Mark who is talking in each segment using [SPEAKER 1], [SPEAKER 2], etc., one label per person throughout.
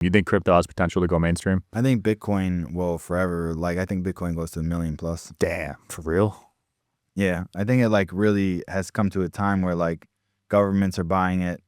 [SPEAKER 1] You think crypto has potential to go mainstream?
[SPEAKER 2] I think Bitcoin will forever. Like, I think Bitcoin goes to 1 million plus.
[SPEAKER 1] Damn, for real?
[SPEAKER 2] Yeah, I think it like really has come to a time where like governments are buying it.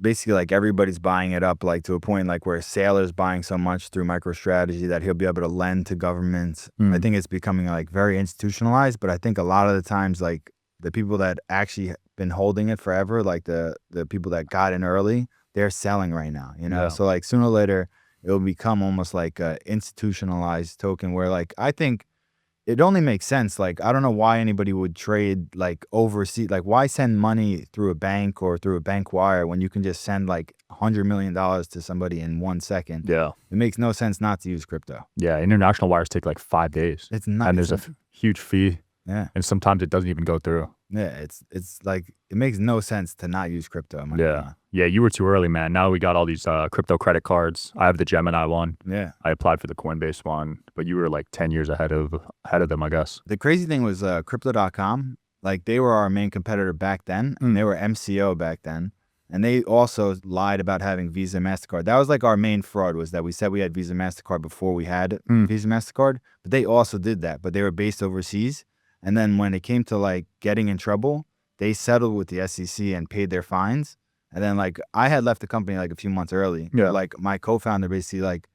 [SPEAKER 2] Basically like everybody's buying it up, like to a point like where Saylor's buying so much through MicroStrategy that he'll be able to lend to governments. I think it's becoming like very institutionalized, but I think a lot of the times like the people that actually been holding it forever, like the people that got in early, they're selling right now,
[SPEAKER 1] Yeah.
[SPEAKER 2] So like sooner or later it will become almost like a institutionalized token where like I think it only makes sense. Like, I don't know why anybody would trade like overseas. Like, why send money through a bank or through a bank wire when you can just send like $100 million to somebody in 1 second?
[SPEAKER 1] Yeah.
[SPEAKER 2] It makes no sense not to use crypto.
[SPEAKER 1] Yeah, international wires take like 5 days.
[SPEAKER 2] It's not.
[SPEAKER 1] And there's a huge fee.
[SPEAKER 2] Yeah.
[SPEAKER 1] And sometimes it doesn't even go through.
[SPEAKER 2] Yeah, it's like it makes no sense to not use crypto. In my opinion.
[SPEAKER 1] Yeah, you were too early, man. Now we got all these crypto credit cards. I have the Gemini one.
[SPEAKER 2] Yeah.
[SPEAKER 1] I applied for the Coinbase one, but you were like 10 years ahead of them, I guess.
[SPEAKER 2] The crazy thing was crypto.com, like they were our main competitor back then, and they were MCO back then. And they also lied about having Visa, MasterCard. That was like our main fraud, was that we said we had Visa, MasterCard before we had Visa, MasterCard. But they also did that, but they were based overseas. And then when it came to like getting in trouble, they settled with the SEC and paid their fines. And then like I had left the company like a few months early.
[SPEAKER 1] Yeah.
[SPEAKER 2] Like my co-founder basically like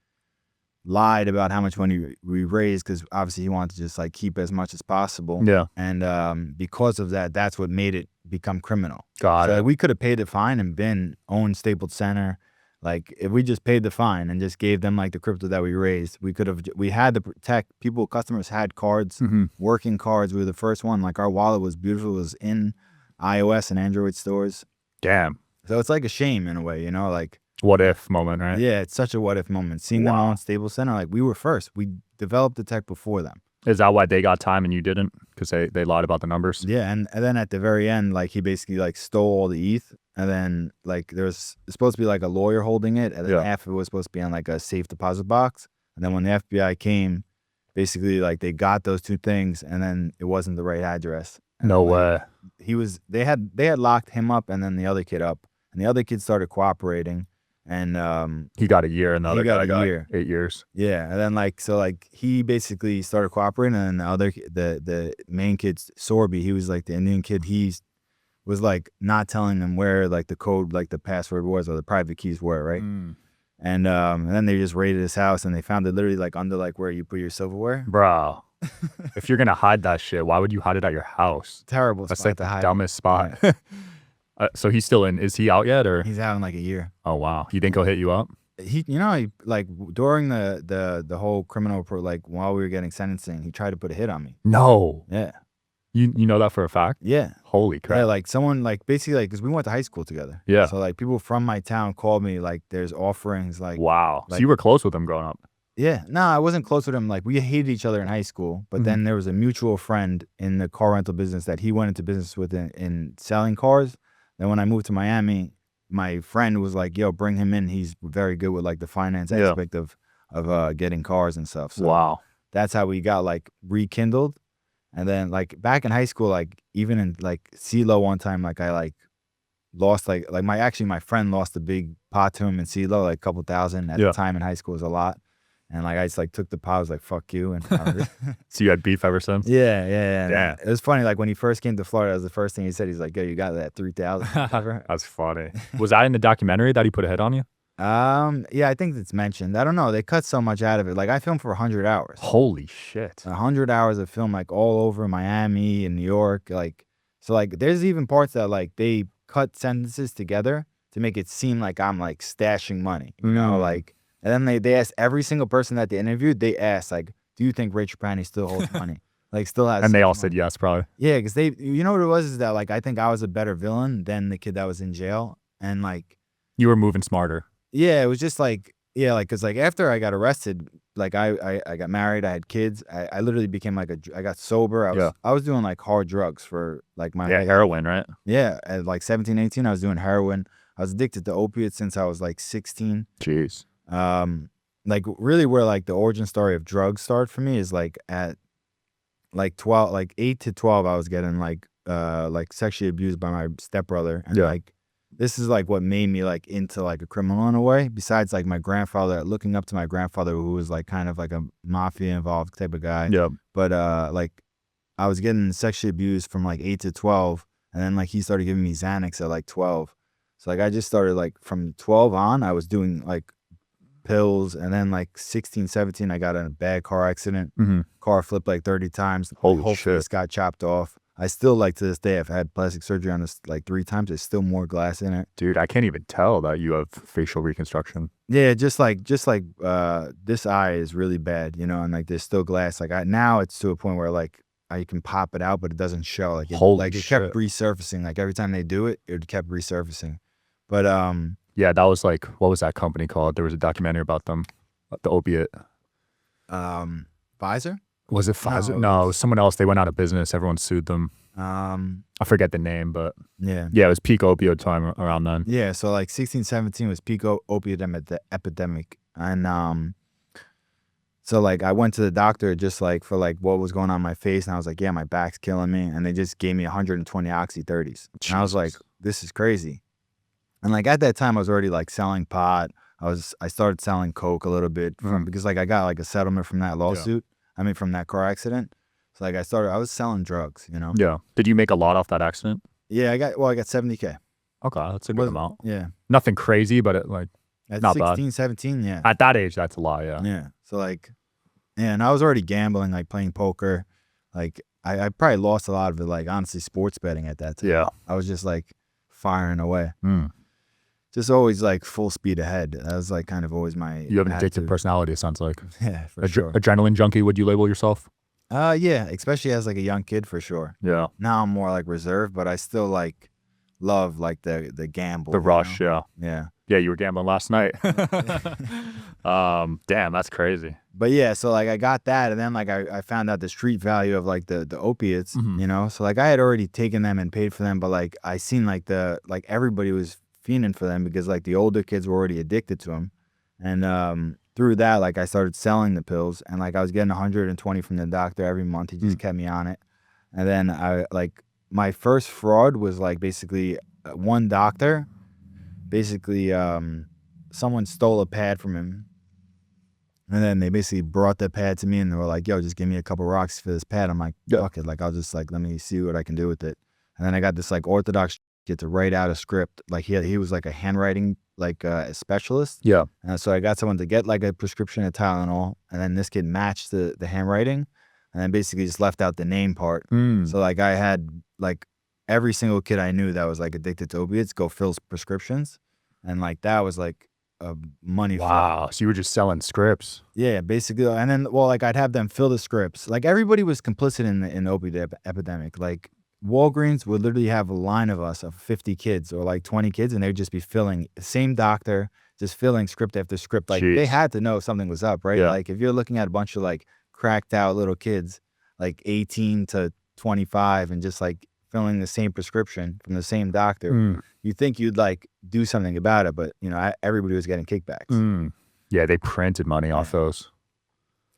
[SPEAKER 2] lied about how much money we raised because obviously he wanted to just like keep as much as possible.
[SPEAKER 1] Yeah.
[SPEAKER 2] And because of that, that's what made it become criminal.
[SPEAKER 1] Got it.
[SPEAKER 2] We could have paid the fine and been owned Staples Center. Like if we just paid the fine and just gave them like the crypto that we raised, we had the tech. Customers had cards, working cards. We were the first one. Like our wallet was beautiful. It was in iOS and Android stores.
[SPEAKER 1] Damn.
[SPEAKER 2] So it's like a shame in a way, like
[SPEAKER 1] what if moment, right?
[SPEAKER 2] Yeah, it's such a what if moment. Seeing them on Staples Center, like we were first. We developed the tech before them.
[SPEAKER 1] Is that why they got time and you didn't? Because they lied about the numbers?
[SPEAKER 2] Yeah, and then at the very end, like he basically like stole all the ETH, and then like it's supposed to be like a lawyer holding it, and then half of it was supposed to be on like a safe deposit box. And then when the FBI came, basically like they got those two things, and then it wasn't the right address. And
[SPEAKER 1] no way.
[SPEAKER 2] They had locked him up and then the other kid up, and the other kid started cooperating. And
[SPEAKER 1] he got a year, and the other guy got 8 years.
[SPEAKER 2] Yeah, and then like he basically started cooperating, and the main kid Sorby, he was like the Indian kid. He was like not telling them where like the code, like the password was or the private keys were, right? And then they just raided his house, and they found it literally like under like where you put your silverware.
[SPEAKER 1] Bro, if you're gonna hide that shit, why would you hide it at your house?
[SPEAKER 2] Terrible.
[SPEAKER 1] That's
[SPEAKER 2] spot
[SPEAKER 1] like
[SPEAKER 2] to
[SPEAKER 1] the
[SPEAKER 2] hide
[SPEAKER 1] dumbest spot. Yeah. So he's still in. Is he out yet, or
[SPEAKER 2] he's out in like a year?
[SPEAKER 1] Oh wow. You think he'll hit you up?
[SPEAKER 2] He like during the whole criminal like while we were getting sentencing, he tried to put a hit on me.
[SPEAKER 1] No.
[SPEAKER 2] Yeah.
[SPEAKER 1] You know that for a fact?
[SPEAKER 2] Yeah.
[SPEAKER 1] Holy crap.
[SPEAKER 2] Yeah, like someone like basically like because we went to high school together.
[SPEAKER 1] Yeah.
[SPEAKER 2] So like people from my town called me like there's offerings like.
[SPEAKER 1] Wow. So you were close with him growing up?
[SPEAKER 2] Yeah. No, I wasn't close with him. Like we hated each other in high school, but then there was a mutual friend in the car rental business that he went into business with in selling cars. Then when I moved to Miami, my friend was like, "Yo, bring him in. He's very good with like the finance aspect of getting cars and stuff." So
[SPEAKER 1] wow.
[SPEAKER 2] That's how we got like rekindled. And then like back in high school, like even in like CeeLo one time, like I like lost like my friend lost a big pot to him in CeeLo, like a couple thousand at the time in high school was a lot. And like I just like took the pot, I was like, "Fuck you." And
[SPEAKER 1] so you had beef ever since?
[SPEAKER 2] Yeah. It was funny. Like when he first came to Florida, that was the first thing he said. He's like, "Yo, you got that 3,000?"
[SPEAKER 1] That's funny. Was that in the documentary that he put a hit on you?
[SPEAKER 2] Yeah, I think it's mentioned. I don't know. They cut so much out of it. Like I filmed for 100 hours.
[SPEAKER 1] Holy shit.
[SPEAKER 2] 100 hours of film, like all over Miami and New York. Like, so like there's even parts that like they cut sentences together to make it seem like I'm like stashing money, you know, like. And then they asked every single person that they interviewed, they asked, like, "Do you think Ray Trapani still holds money?" Like, still has.
[SPEAKER 1] And they all
[SPEAKER 2] money.
[SPEAKER 1] said yes, probably.
[SPEAKER 2] Yeah, because you know what it was is that, like, I think I was a better villain than the kid that was in jail. And, like.
[SPEAKER 1] You were moving smarter.
[SPEAKER 2] Yeah, it was just like, yeah, like, because, like, after I got arrested, like, I got married, I had kids. I literally became, like, I got sober. I was doing, like, hard drugs for, like, my.
[SPEAKER 1] Yeah, heroin, right?
[SPEAKER 2] Yeah, at, like, 17, 18, I was doing heroin. I was addicted to opiates since I was, like, 16.
[SPEAKER 1] Jeez.
[SPEAKER 2] Like really where like the origin story of drugs started for me is like at like 12, like 8 to 12, I was getting like sexually abused by my stepbrother. And like this is like what made me like into like a criminal in a way. Besides like my grandfather, looking up to my grandfather, who was like kind of like a mafia involved type of guy.
[SPEAKER 1] Yeah.
[SPEAKER 2] But like I was getting sexually abused from like 8 to 12, and then like he started giving me Xanax at like 12. So like I just started like from 12 on, I was doing like pills, and then like 16, 17, I got in a bad car accident.
[SPEAKER 1] Mm-hmm.
[SPEAKER 2] Car flipped like 30 times.
[SPEAKER 1] Holy
[SPEAKER 2] My whole
[SPEAKER 1] shit.
[SPEAKER 2] face got chopped off. I still like to this day, I've had plastic surgery on this like 3 times. There's still more glass in it.
[SPEAKER 1] Dude, I can't even tell that you have facial reconstruction.
[SPEAKER 2] Yeah, just like this eye is really bad, you know, and like there's still glass. Like now it's to a point where like I can pop it out, but it doesn't show. Like
[SPEAKER 1] Holy
[SPEAKER 2] it
[SPEAKER 1] shit.
[SPEAKER 2] kept resurfacing. Like every time they do it, it kept resurfacing. But
[SPEAKER 1] yeah, that was like, what was that company called? There was a documentary about them, the opiate.
[SPEAKER 2] Pfizer?
[SPEAKER 1] Was it Pfizer?
[SPEAKER 2] it
[SPEAKER 1] No, it
[SPEAKER 2] was-
[SPEAKER 1] was someone else. They went out of business. Everyone sued them. I forget the name, but
[SPEAKER 2] Yeah.
[SPEAKER 1] yeah, it was peak opioid time around then.
[SPEAKER 2] Yeah, so like 16, 17 was peak opioid epidemic. And so like I went to the doctor just like for like what was going on in my face, and I was like, yeah, my back's killing me. And they just gave me 120 oxy 30s. And I was like, this is crazy. And like at that time I was already like selling pot. I started selling coke a little bit because like I got like a settlement from that lawsuit. I mean from that car accident. So like I was selling drugs, you know?
[SPEAKER 1] Yeah. Did you make a lot off that accident?
[SPEAKER 2] Yeah, I got 70K.
[SPEAKER 1] Okay, that's a good amount.
[SPEAKER 2] Yeah.
[SPEAKER 1] Nothing crazy, but it like
[SPEAKER 2] At
[SPEAKER 1] not
[SPEAKER 2] 16,
[SPEAKER 1] bad.
[SPEAKER 2] 17, yeah.
[SPEAKER 1] At that age, that's a lot, yeah.
[SPEAKER 2] Yeah. So like, yeah, and I was already gambling, like playing poker. Like I probably lost a lot of it, like honestly sports betting at that time.
[SPEAKER 1] Yeah.
[SPEAKER 2] I was just like firing away.
[SPEAKER 1] Mm.
[SPEAKER 2] Just always like full speed ahead. That was like kind of always my
[SPEAKER 1] You have an addictive
[SPEAKER 2] attitude.
[SPEAKER 1] personality, it sounds like.
[SPEAKER 2] Yeah, for sure.
[SPEAKER 1] Adrenaline junkie, would you label yourself?
[SPEAKER 2] Yeah, especially as like a young kid for sure.
[SPEAKER 1] Yeah.
[SPEAKER 2] Now I'm more like reserved, but I still like love like the gamble.
[SPEAKER 1] The
[SPEAKER 2] you
[SPEAKER 1] rush,
[SPEAKER 2] know?
[SPEAKER 1] yeah.
[SPEAKER 2] Yeah.
[SPEAKER 1] Yeah, you were gambling last night. Damn, that's crazy.
[SPEAKER 2] But yeah, so like I got that, and then like I found out the street value of like the opiates, you know. So like I had already taken them and paid for them, but like I seen like everybody was fiending for them because like the older kids were already addicted to them, and through that like I started selling the pills, and like I was getting 120 from the doctor every month. He just kept me on it, and then my first fraud was like basically one doctor, basically someone stole a pad from him. And then they basically brought the pad to me, and they were like, yo, just give me a couple rocks for this pad. I'm like, fuck it. Like, I'll just like, let me see what I can do with it. And then I got this like Orthodox kid to write out a script. Like he was like a handwriting, like a specialist.
[SPEAKER 1] Yeah.
[SPEAKER 2] And so I got someone to get like a prescription of Tylenol. And then this kid matched the handwriting, and then basically just left out the name part. So like I had like every single kid I knew that was like addicted to opiates go fill prescriptions. And like that was like a money
[SPEAKER 1] Wow. So you were just selling scripts.
[SPEAKER 2] Yeah, basically. And then, well, like I'd have them fill the scripts. Like everybody was complicit in the opioid epidemic. Like Walgreens would literally have a line of us of 50 kids or like 20 kids, and they'd just be filling, same doctor, just filling script after script. Like they had to know something was up, right?
[SPEAKER 1] Yeah.
[SPEAKER 2] Like if you're looking at a bunch of like cracked out little kids, like 18 to 25, and just like filling the same prescription from the same doctor, you think you'd like do something about it, but you know, everybody was getting kickbacks.
[SPEAKER 1] Yeah, they printed money off those.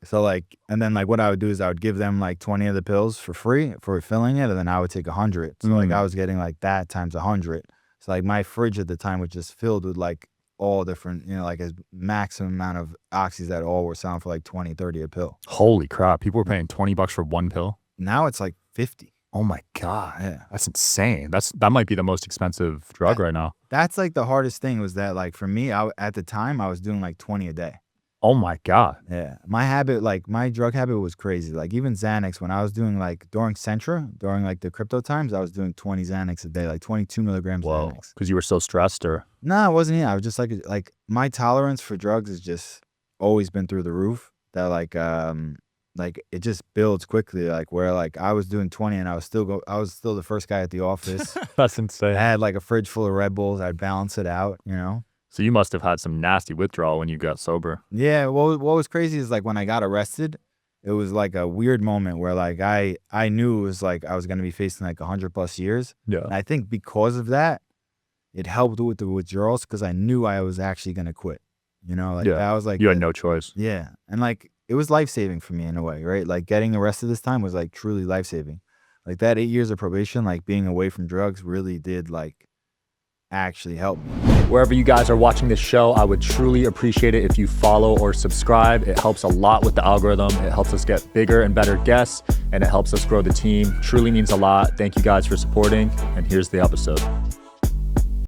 [SPEAKER 2] So like, and then like what I would do is I would give them like 20 of the pills for free for filling it, and then I would take 100. So like I was getting like that times 100. So like my fridge at the time was just filled with like all different, you know, like a maximum amount of oxys that all were selling for like 20, 30 a pill.
[SPEAKER 1] Holy crap. People were paying $20 for one pill?
[SPEAKER 2] Now it's like 50.
[SPEAKER 1] Oh my God.
[SPEAKER 2] Yeah.
[SPEAKER 1] That's insane. That might be the most expensive drug right now.
[SPEAKER 2] That's like the hardest thing was that like for me, at the time I was doing like 20 a day.
[SPEAKER 1] Oh my God.
[SPEAKER 2] Yeah. My habit, like my drug habit was crazy. Like even Xanax, when I was doing like during Centra, during like the crypto times, I was doing 20 Xanax a day, like 22 milligrams
[SPEAKER 1] Whoa.
[SPEAKER 2] Xanax.
[SPEAKER 1] Because you were so stressed or?
[SPEAKER 2] No, it wasn't. I was just like my tolerance for drugs has just always been through the roof. That like it just builds quickly. Like where like I was doing 20 and I was still the first guy at the office.
[SPEAKER 1] That's insane.
[SPEAKER 2] I had like a fridge full of Red Bulls. I'd balance it out, you know?
[SPEAKER 1] So you must have had some nasty withdrawal when you got sober.
[SPEAKER 2] Yeah. What was crazy is like when I got arrested, it was like a weird moment where like I knew it was like I was going to be facing like 100+ years.
[SPEAKER 1] Yeah.
[SPEAKER 2] And I think because of that, it helped with the withdrawals because I knew I was actually going to quit. You know, like that was like
[SPEAKER 1] you had no choice.
[SPEAKER 2] Yeah. And like it was life-saving for me in a way, right? Like getting arrested this time was like truly life-saving. Like that 8 years of probation, like being away from drugs really did like actually help me.
[SPEAKER 1] Wherever you guys are watching this show, I would truly appreciate it if you follow or subscribe. It helps a lot with the algorithm. It helps us get bigger and better guests, and it helps us grow the team. Truly means a lot. Thank you guys for supporting, and here's the episode.